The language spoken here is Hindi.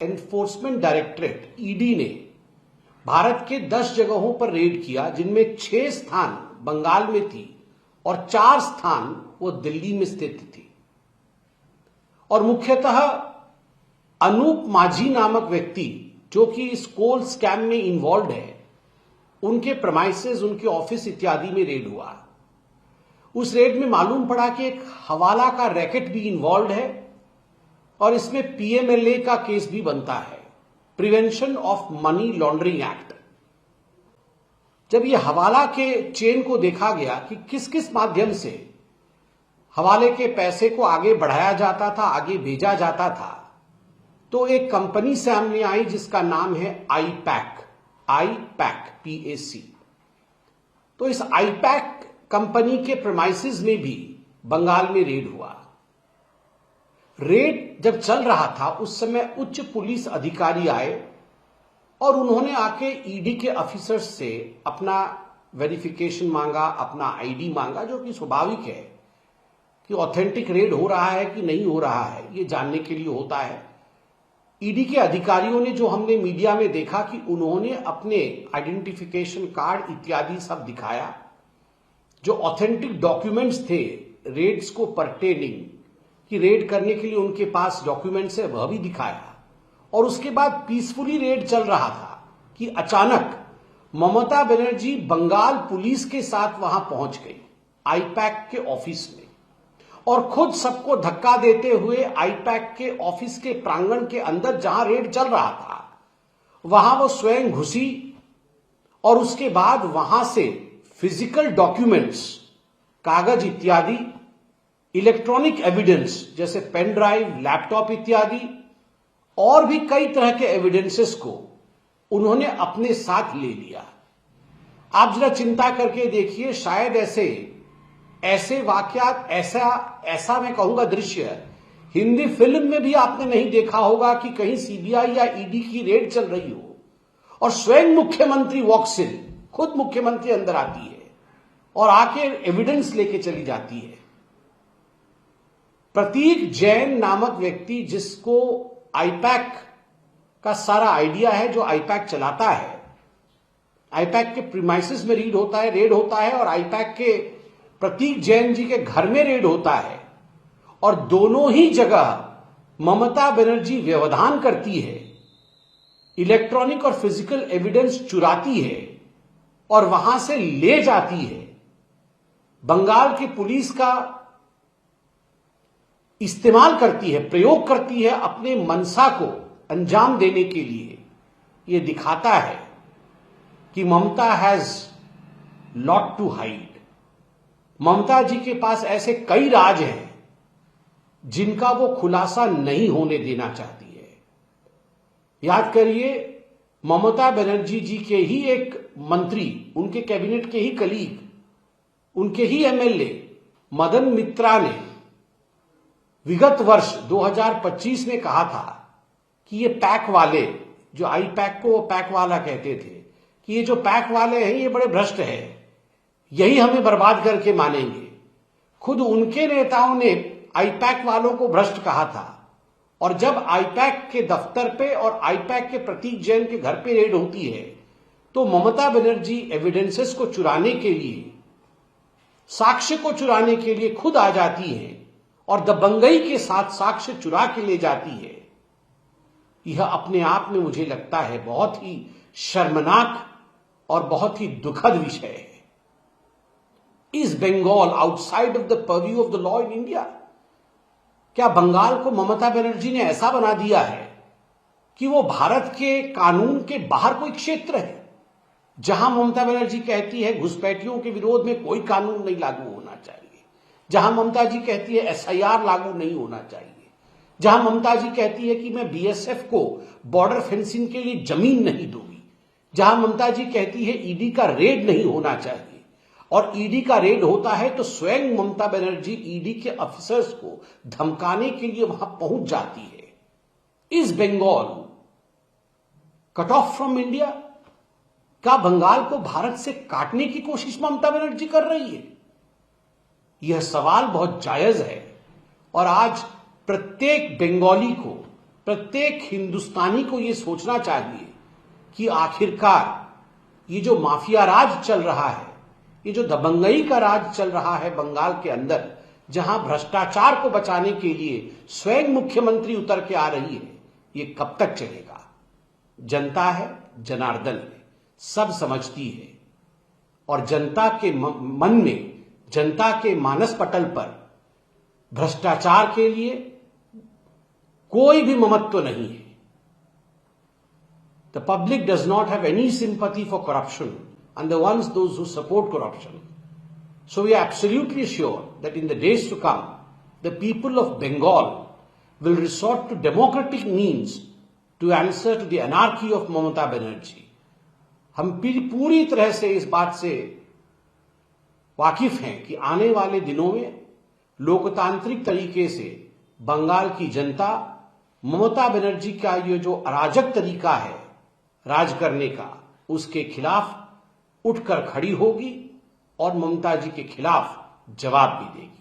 एनफोर्समेंट डायरेक्टरेट ईडी ने भारत के 10 जगहों पर रेड किया, जिनमें 6 स्थान बंगाल में थी और 4 स्थान वो दिल्ली में स्थित थी। और मुख्यतः अनूप माझी नामक व्यक्ति जो कि इस कोल स्कैम में इन्वॉल्व है, उनके प्रेमाइसेस, उनके ऑफिस इत्यादि में रेड हुआ। उस रेड में मालूम पड़ा कि एक हवाला का रैकेट भी इन्वॉल्व है और इसमें पीएमएलए का केस भी बनता है, prevention of money laundering act. जब यह हवाला के चेन को देखा गया कि किस किस माध्यम से हवाले के पैसे को आगे बढ़ाया जाता था, आगे भेजा जाता था, तो एक कंपनी सामने आई जिसका नाम है आईपैक, PAC। तो इस आईपैक कंपनी के प्रेमाइसेस में भी बंगाल में रेड हुआ। रेड जब चल रहा था उस समय उच्च पुलिस अधिकारी आए और उन्होंने आके ईडी के ऑफिसर्स से अपना वेरिफिकेशन मांगा, अपना आईडी मांगा, जो कि स्वाभाविक है कि ऑथेंटिक रेड हो रहा है कि नहीं हो रहा है, ये जानने के लिए होता है। ईडी के अधिकारियों ने, जो हमने मीडिया में देखा कि उन्होंने अपने आइडेंटिफिकेशन कार्ड इत्यादि सब दिखाया, जो ऑथेंटिक डॉक्यूमेंट्स थे रेड्स को परटेनिंग, कि रेड करने के लिए उनके पास डॉक्यूमेंट्स है, वह भी दिखाया। और उसके बाद पीसफुली रेड चल रहा था कि अचानक ममता बनर्जी बंगाल पुलिस के साथ वहां पहुंच गई आईपैक के ऑफिस में, और खुद सबको धक्का देते हुए आईपैक के ऑफिस के प्रांगण के अंदर जहां रेड चल रहा था वहां वो स्वयं घुसी और उसके बाद वहां से फिजिकल डॉक्यूमेंट्स, कागज इत्यादि, इलेक्ट्रॉनिक एविडेंस जैसे पेन ड्राइव, लैपटॉप इत्यादि और भी कई तरह के एविडेंसेस को उन्होंने अपने साथ ले लिया। आप जरा चिंता करके देखिए, शायद ऐसे वाकयात, ऐसा मैं कहूंगा दृश्य हिंदी फिल्म में भी आपने नहीं देखा होगा कि कहीं सीबीआई या ईडी की रेड चल रही हो और स्वयं मुख्यमंत्री वॉक्स इन, खुद मुख्यमंत्री अंदर आती है और आके एविडेंस लेके चली जाती है। प्रतीक जैन नामक व्यक्ति, जिसको आईपैक का सारा आइडिया है, जो आईपैक चलाता है, आईपैक के प्रीमाइसेस में रेड होता है और आईपैक के प्रतीक जैन जी के घर में रेड होता है, और दोनों ही जगह ममता बनर्जी व्यवधान करती है, इलेक्ट्रॉनिक और फिजिकल एविडेंस चुराती है और वहां से ले जाती है। बंगाल की पुलिस का इस्तेमाल करती है, प्रयोग करती है अपने मनसा को अंजाम देने के लिए। यह दिखाता है कि ममता हैज लॉट टू हाइड। ममता जी के पास ऐसे कई राज हैं जिनका वो खुलासा नहीं होने देना चाहती है। याद करिए, ममता बनर्जी जी के ही एक मंत्री, उनके कैबिनेट के ही कलीग, उनके ही एमएलए मदन मित्रा ने विगत वर्ष 2025 में कहा था कि ये पैक वाले, जो आई पैक को वो पैक वाला कहते थे, कि ये जो पैक वाले हैं ये बड़े भ्रष्ट हैं, यही हमें बर्बाद करके मानेंगे। खुद उनके नेताओं ने आईपैक वालों को भ्रष्ट कहा था। और जब आईपैक के दफ्तर पे और आईपैक के प्रतीक जैन के घर पे रेड होती है तो ममता बनर्जी एविडेंसेस को चुराने के लिए, साक्ष्य को चुराने के लिए खुद आ जाती है और दबंगई के साथ साक्ष्य चुरा के ले जाती है। यह अपने आप में मुझे लगता है बहुत ही शर्मनाक और बहुत ही दुखद विषय है। Is Bengal outside of the purview of the law in India? क्या बंगाल को ममता बनर्जी ने ऐसा बना दिया है कि वो भारत के कानून के बाहर कोई क्षेत्र है? जहां ममता बनर्जी कहती है घुसपैठियों के विरोध में कोई कानून नहीं लागू होना चाहिए, जहां ममता जी कहती है एसआईआर लागू नहीं होना चाहिए, जहां ममता जी कहती है कि मैं बीएसएफ को बॉर्डर फेंसिंग के लिए जमीन नहीं दूंगी, जहां ममता जी कहती है ईडी का रेड नहीं होना चाहिए, और ईडी का रेड होता है तो स्वयं ममता बनर्जी ईडी के ऑफिसर्स को धमकाने के लिए वहां पहुंच जाती है। Is Bengal cut off from India? क्या बंगाल को भारत से काटने की कोशिश ममता बनर्जी कर रही है? यह सवाल बहुत जायज है और आज प्रत्येक बंगाली को, प्रत्येक हिंदुस्तानी को यह सोचना चाहिए कि आखिरकार ये जो माफिया राज चल रहा है, ये जो दबंगई का राज चल रहा है बंगाल के अंदर, जहां भ्रष्टाचार को बचाने के लिए स्वयं मुख्यमंत्री उतर के आ रही है, ये कब तक चलेगा? जनता है, जनार्दन है, सब समझती है और जनता के मन में, जनता के मानस पटल पर भ्रष्टाचार के लिए कोई भी ममत्व नहीं है। The public does not have any sympathy for corruption and those who support corruption. So we are absolutely sure that in the days to come, the people of Bengal will resort to democratic means to answer to the anarchy of Mamata Banerjee. हम पूरी तरह से इस बात से वाकिफ हैं कि आने वाले दिनों में लोकतांत्रिक तरीके से बंगाल की जनता ममता बनर्जी का ये जो अराजक तरीका है राज करने का, उसके खिलाफ उठकर खड़ी होगी और ममता जी के खिलाफ जवाब भी देगी।